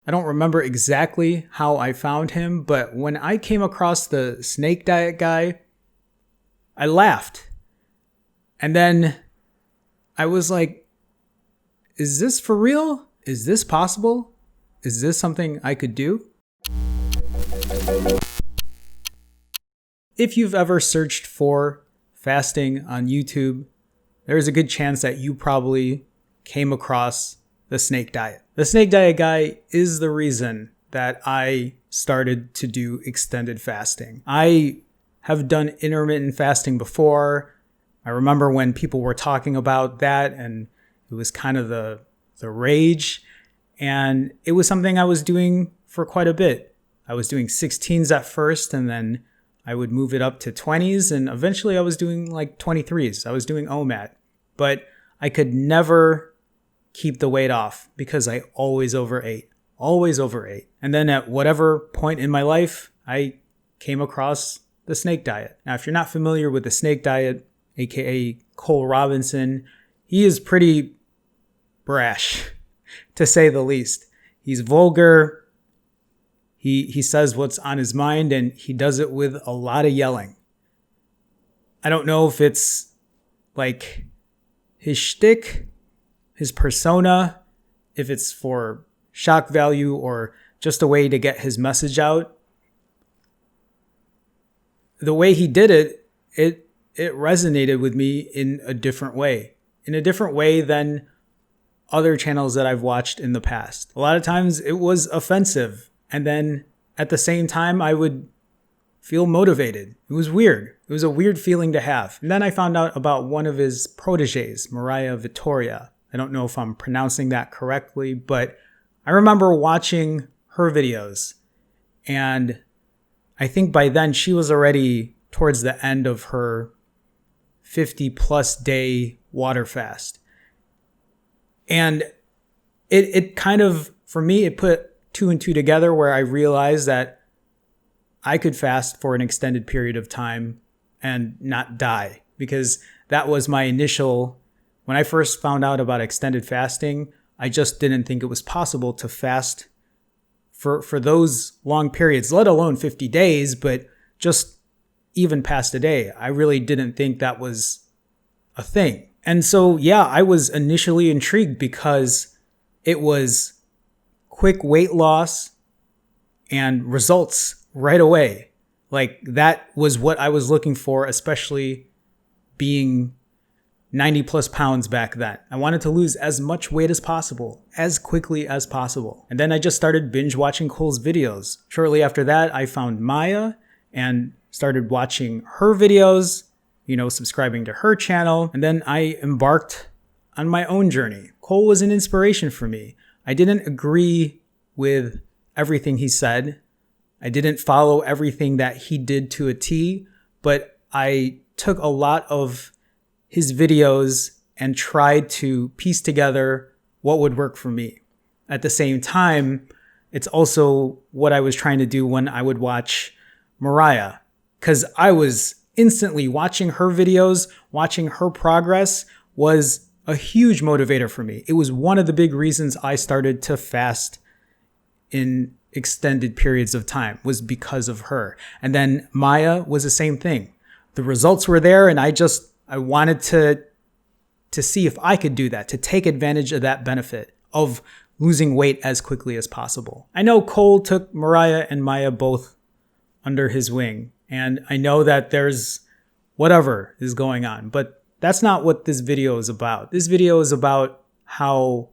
I don't remember exactly how I found him, but when I came across the snake diet guy, I laughed. And then I was like, is this for real? Is this possible? Is this something I could do? If you've ever searched for fasting on YouTube, there's a good chance that you probably came across the snake diet. The snake diet guy is the reason that I started to do extended fasting. I have done intermittent fasting before. I remember when people were talking about that and it was kind of the rage. And it was something I was doing for quite a bit. I was doing 16s at first, and then I would move it up to 20s, and eventually I was doing like 23s. I was doing OMAD, but I could never keep the weight off because I always overate. And then at whatever point in my life, I came across the snake diet. Now, if you're not familiar with the snake diet, aka Cole Robinson, he is pretty brash, to say the least. He's vulgar. He says what's on his mind, and he does it with a lot of yelling. I don't know if it's like his shtick, his persona, if it's for shock value or just a way to get his message out. The way he did it, it resonated with me in a different way than other channels that I've watched in the past. A lot of times it was offensive. And then at the same time, I would feel motivated. It was weird. It was a weird feeling to have. And then I found out about one of his proteges, Mariah Vitoria. I don't know if I'm pronouncing that correctly, but I remember watching her videos. And I think by then she was already towards the end of her 50 plus day water fast. And it kind of, for me, it put two and two together where I realized that I could fast for an extended period of time and not die, because that was my initial, when I first found out about extended fasting, I just didn't think it was possible to fast for those long periods, let alone 50 days, but just even past a day. I really didn't think that was a thing. And so, yeah, I was initially intrigued because it was quick weight loss and results right away. Like, that was what I was looking for, especially being 90 plus pounds back then. I wanted to lose as much weight as possible, as quickly as possible. And then I just started binge watching Cole's videos. Shortly after that, I found Maya and started watching her videos, subscribing to her channel. And then I embarked on my own journey. Cole was an inspiration for me. I didn't agree with everything he said. I didn't follow everything that he did to a T, but I took a lot of his videos and tried to piece together what would work for me. At the same time, it's also what I was trying to do when I would watch Mariah, because I was instantly watching her videos, watching her progress was a huge motivator for me. It was one of the big reasons I started to fast in extended periods of time, was because of her. And then Maya was the same thing. The results were there, and I wanted to see if I could do that, to take advantage of that benefit of losing weight as quickly as possible. I know Cole took Mariah and Maya both under his wing, and I know that there's whatever is going on, but that's not what this video is about. This video is about how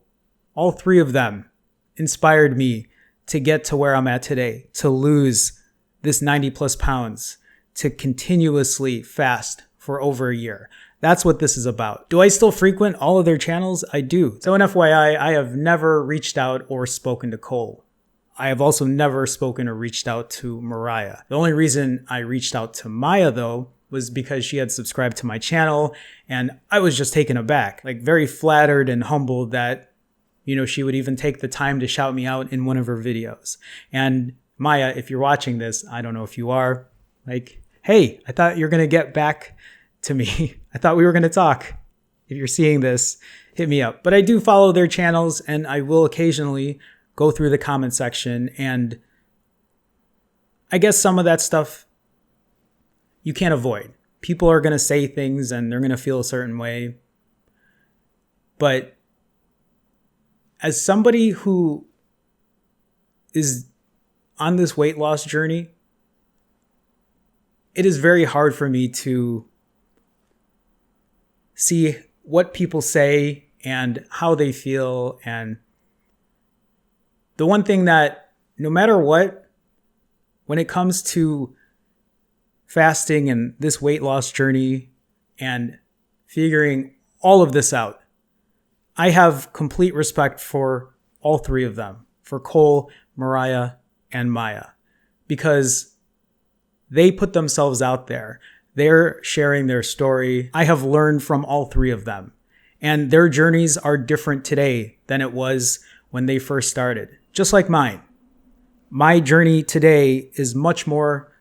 all three of them inspired me to get to where I'm at today, to lose this 90 plus pounds, to continuously fast for over a year. That's what this is about. Do I still frequent all of their channels? I do. So an FYI, I have never reached out or spoken to Cole. I have also never spoken or reached out to Mariah. The only reason I reached out to Maya, though, was because she had subscribed to my channel, and I was just taken aback, like very flattered and humbled that, she would even take the time to shout me out in one of her videos. And Maya, if you're watching this, I don't know if you are, like, hey, I thought you're going to get back to me. I thought we were going to talk. If you're seeing this, hit me up. But I do follow their channels, and I will occasionally go through the comment section, and I guess some of that stuff you can't avoid. People are going to say things and they're going to feel a certain way. But as somebody who is on this weight loss journey, it is very hard for me to see what people say and how they feel. And the one thing that no matter what, when it comes to fasting and this weight loss journey and figuring all of this out, I have complete respect for all three of them, for Cole, Mariah, and Maya, because they put themselves out there. They're sharing their story. I have learned from all three of them, and their journeys are different today than it was when they first started, just like mine. My journey today is much more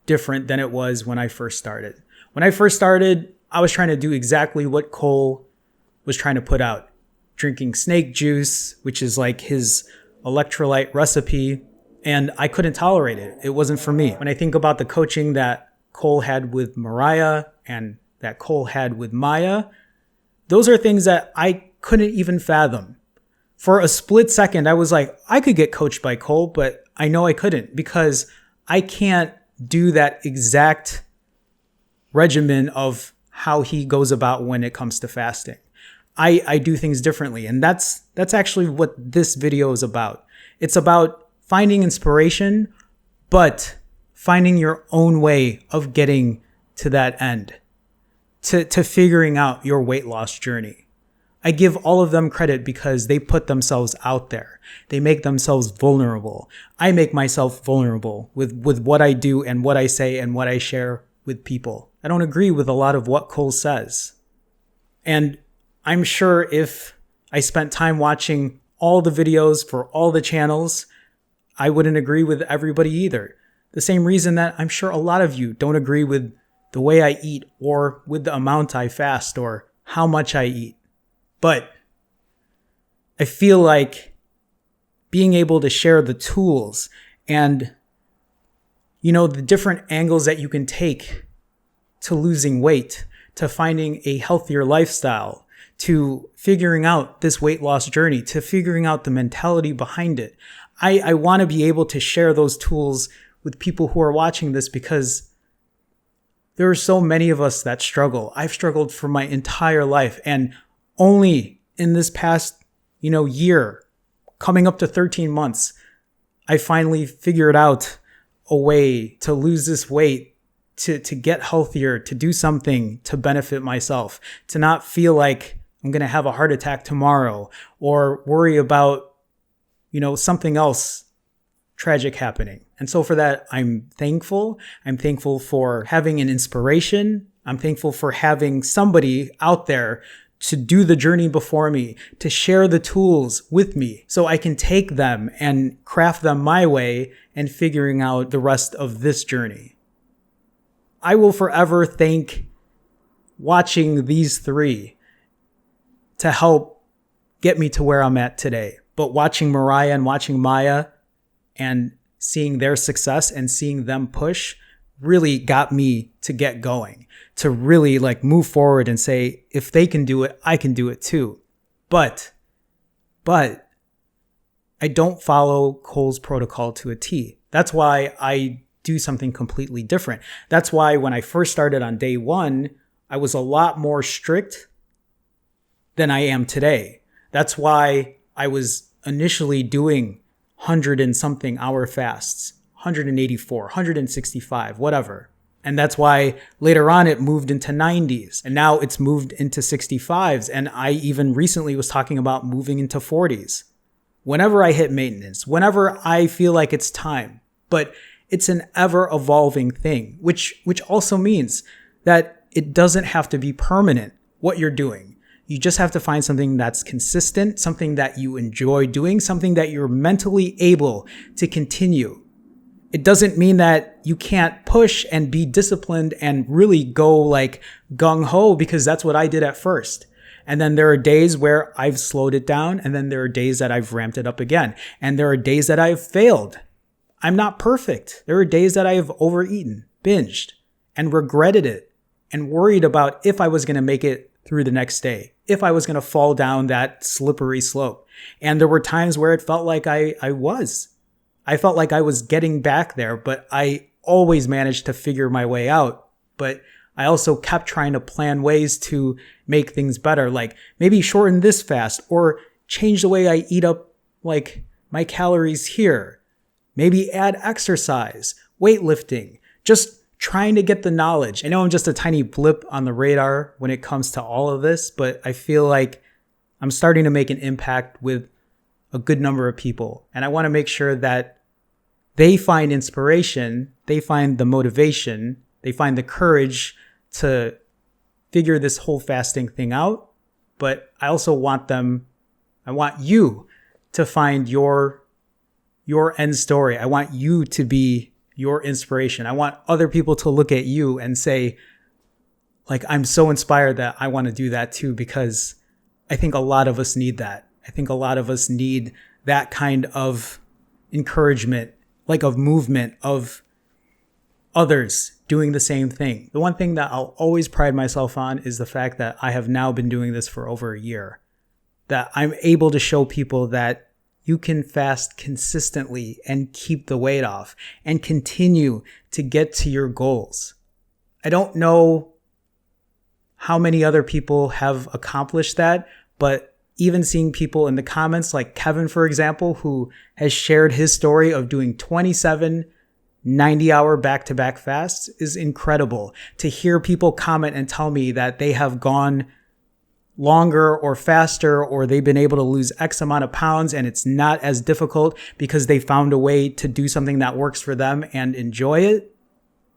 different than it was when I first started. When I first started, I was trying to do exactly what Cole was trying to put out. Drinking snake juice, which is like his electrolyte recipe, and I couldn't tolerate it. It wasn't for me. When I think about the coaching that Cole had with Mariah and that Cole had with Maya, those are things that I couldn't even fathom. For a split second, I was like, I could get coached by Cole, but I know I couldn't, because I can't do that exact regimen of how he goes about when it comes to fasting. I do things differently. And that's actually what this video is about. It's about finding inspiration, but finding your own way of getting to that end, to figuring out your weight loss journey. I give all of them credit because they put themselves out there. They make themselves vulnerable. I make myself vulnerable with what I do and what I say and what I share with people. I don't agree with a lot of what Cole says. And I'm sure if I spent time watching all the videos for all the channels, I wouldn't agree with everybody either. The same reason that I'm sure a lot of you don't agree with the way I eat or with the amount I fast or how much I eat. But I feel like being able to share the tools and, the different angles that you can take to losing weight, to finding a healthier lifestyle, to figuring out this weight loss journey, to figuring out the mentality behind it. I want to be able to share those tools with people who are watching this, because there are so many of us that struggle. I've struggled for my entire life, and only in this past, year, coming up to 13 months, I finally figured out a way to lose this weight, to get healthier, to do something to benefit myself, to not feel like I'm going to have a heart attack tomorrow or worry about, something else tragic happening. And so for that, I'm thankful. I'm thankful for having an inspiration. I'm thankful for having somebody out there to do the journey before me, to share the tools with me so I can take them and craft them my way and figuring out the rest of this journey. I will forever thank watching these three to help get me to where I'm at today. But watching Mariah and watching Maya and seeing their success and seeing them push really got me to get going, to really move forward and say, if they can do it, I can do it too. But I don't follow Cole's protocol to a T. That's why I do something completely different. That's why when I first started on day one, I was a lot more strict than I am today. That's why I was initially doing 100 and something hour fasts, 184, 165, whatever. And that's why later on it moved into 90s, and now it's moved into 65s. And I even recently was talking about moving into 40s. Whenever I hit maintenance, whenever I feel like it's time, but it's an ever evolving thing, which also means that it doesn't have to be permanent, what you're doing. You just have to find something that's consistent, something that you enjoy doing, something that you're mentally able to continue. It doesn't mean that you can't push and be disciplined and really go gung-ho, because that's what I did at first. And then there are days where I've slowed it down, and then there are days that I've ramped it up again. And there are days that I've failed. I'm not perfect. There are days that I have overeaten, binged, and regretted it, and worried about if I was going to make it through the next day, if I was going to fall down that slippery slope. And there were times where it felt like I felt like I was getting back there, but I always managed to figure my way out. But I also kept trying to plan ways to make things better, like maybe shorten this fast or change the way I eat up like my calories here. Maybe add exercise, weightlifting, just trying to get the knowledge. I know I'm just a tiny blip on the radar when it comes to all of this, but I feel like I'm starting to make an impact with a good number of people. And I want to make sure that they find inspiration, they find the motivation, they find the courage to figure this whole fasting thing out. But I also want you to find your end story. I want you to be your inspiration. I want other people to look at you and say, like, I'm so inspired that I want to do that too, because I think a lot of us need that. I think a lot of us need that kind of encouragement, like of movement, of others doing the same thing. The one thing that I'll always pride myself on is the fact that I have now been doing this for over a year, that I'm able to show people that you can fast consistently and keep the weight off and continue to get to your goals. I don't know how many other people have accomplished that, but even seeing people in the comments like Kevin, for example, who has shared his story of doing 27 90-hour back-to-back fasts is incredible. To hear people comment and tell me that they have gone longer or faster, or they've been able to lose X amount of pounds and it's not as difficult because they found a way to do something that works for them and enjoy it,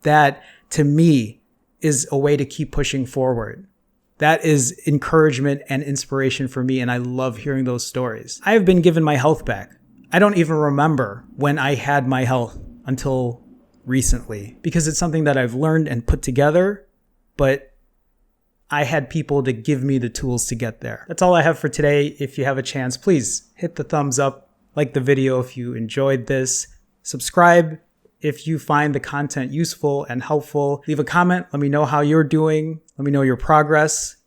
that to me is a way to keep pushing forward. That is encouragement and inspiration for me, and I love hearing those stories. I have been given my health back. I don't even remember when I had my health until recently, because it's something that I've learned and put together, but I had people to give me the tools to get there. That's all I have for today. If you have a chance, please hit the thumbs up, like the video if you enjoyed this, subscribe if you find the content useful and helpful. Leave a comment. Let me know how you're doing. Let me know your progress.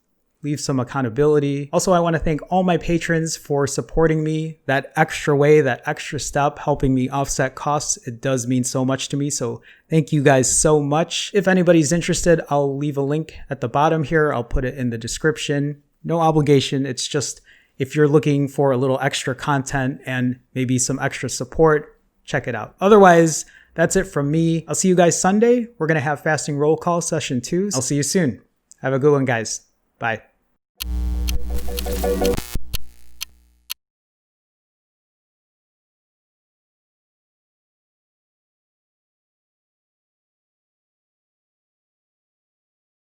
Leave some accountability. Also, I want to thank all my patrons for supporting me that extra way, that extra step, helping me offset costs. It does mean so much to me. So thank you guys so much. If anybody's interested, I'll leave a link at the bottom here. I'll put it in the description. No obligation. It's just if you're looking for a little extra content and maybe some extra support, check it out. Otherwise, that's it from me. I'll see you guys Sunday. We're going to have fasting roll call session 2. I'll see you soon. Have a good one, guys. Bye.